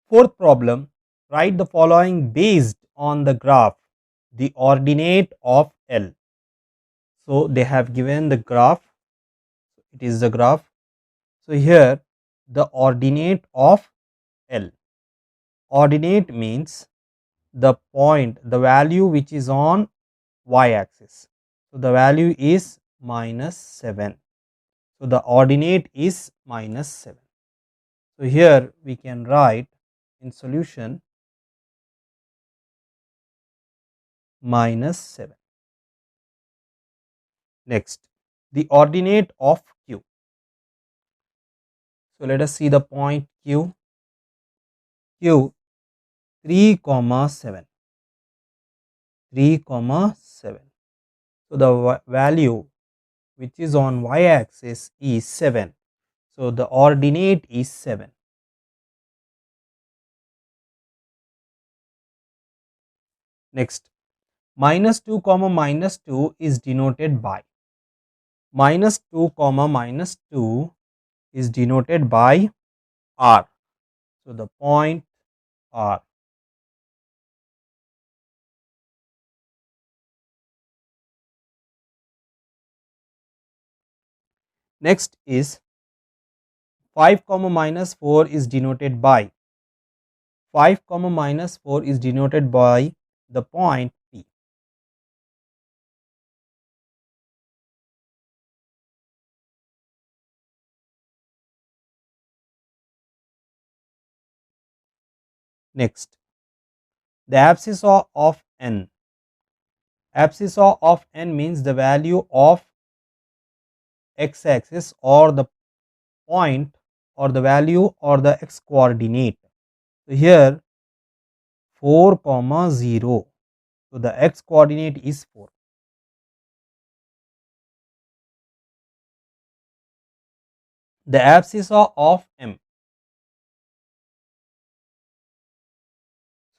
Fourth problem, write the following based on the graph, the ordinate of L. So they have given the graph, it is the graph. So here the ordinate of L. Ordinate means the point, the value which is on y axis. So the value is -7. So the ordinate is -7. So here we can write in solution -7. Next, the ordinate of Q. So let us see the point Q. Q 3 comma 7. 3 comma 7. So the value which is on y axis is 7. So the ordinate is 7. Next, -2 comma -2 is denoted by -2 comma -2 is denoted by R. So the point R. Next is 5 comma -4 is denoted by 5 comma -4 is denoted by the point P. Next, the abscissa of n. Abscissa of n means the value of x axis or the point or the value or the x coordinate. So here 4 comma 0. So the x coordinate is 4. The abscissa of m.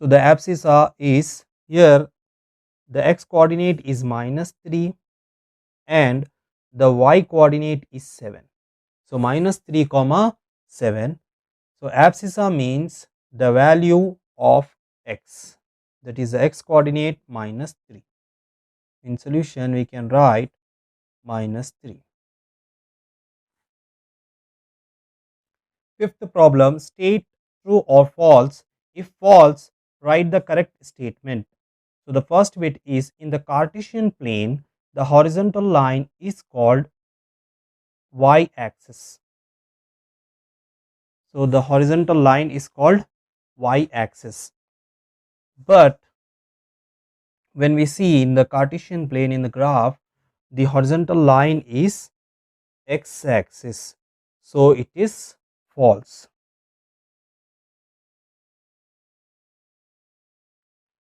So the abscissa is here the x coordinate is -3 and the y coordinate is 7. So -3 comma 7. So abscissa means the value of x, that is the x coordinate -3. In solution we can write -3. Fifth problem, state true or false. If false, write the correct statement. So the first bit is, in the Cartesian plane the horizontal line is called y axis. So the horizontal line is called y axis. But when we see in the Cartesian plane in the graph, the horizontal line is x axis. So it is false.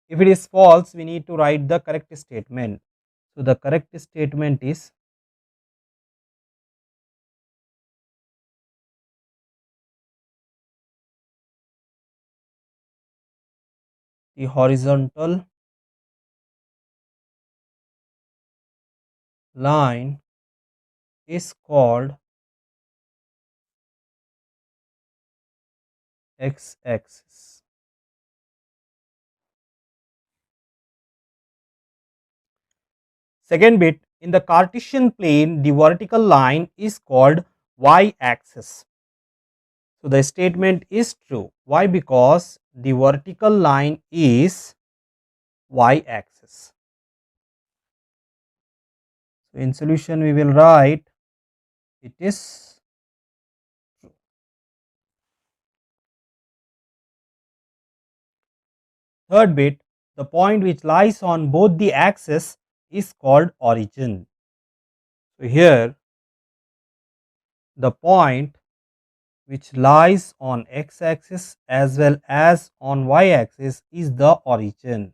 If it is false, we need to write the correct statement. So the correct statement is, the horizontal line is called x axis. Second bit, in the Cartesian plane the vertical line is called y axis. So the statement is true. Why? Because the vertical line is y axis. So in solution we will write it is true. Third bit, the point which lies on both the axes is called origin. So here the point which lies on x axis as well as on y axis is the origin.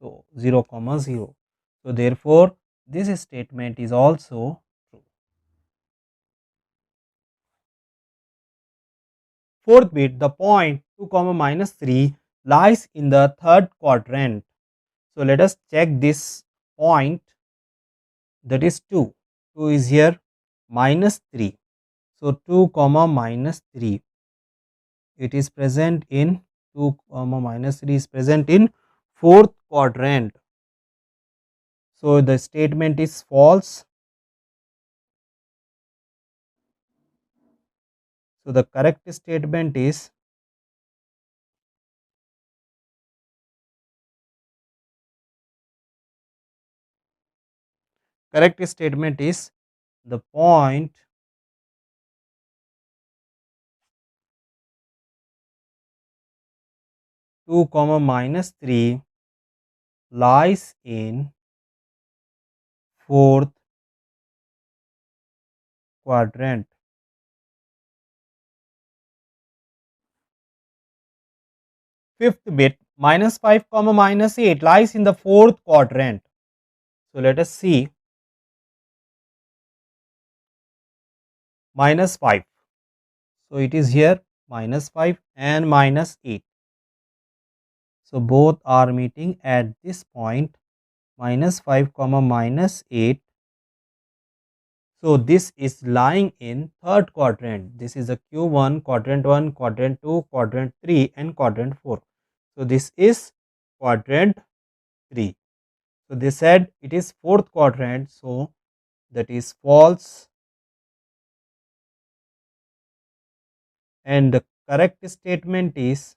So 0 comma 0. So therefore this statement is also true. Fourth bit, the point 2 comma -3 lies in the third quadrant. So let us check this point, that is 2. 2 is here, -3. So 2 comma -3, it is present in 2 comma minus 3 is present in fourth quadrant. So the statement is false. So the correct statement is the point 2 comma minus 3 lies in fourth quadrant. Fifth bit, minus 5 comma minus 8 lies in the fourth quadrant. So let us see. Minus 5. So it is here minus 5 and minus 8. So both are meeting at this point, minus 5 comma minus 8. So this is lying in third quadrant. This is a Q1, quadrant 1, quadrant 2, quadrant 3 and quadrant 4. So this is quadrant 3. So they said it is fourth quadrant. So that is false. And the correct statement is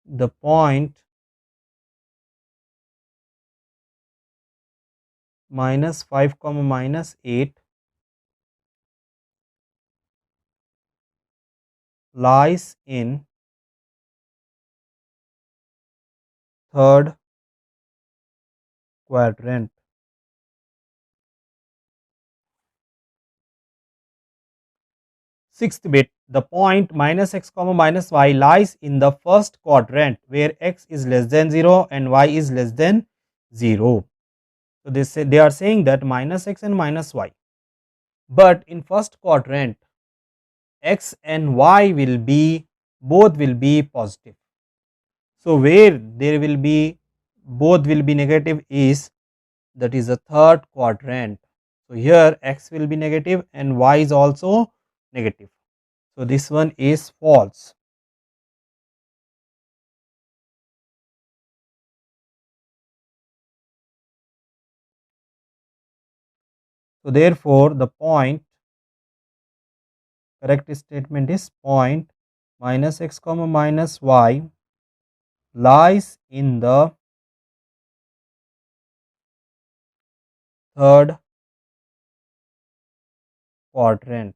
the point minus 5 comma minus 8 lies in third quadrant. Sixth bit, the point minus x comma minus y lies in the first quadrant where x is less than 0 and y is less than 0. So they are saying that minus x and minus y. But in first quadrant, x and y will be both will be positive. So where there will be both will be negative is, that is the third quadrant. So here x will be negative and y is also negative. So this one is false. So therefore the point, correct statement is point minus x comma minus y lies in the third quadrant.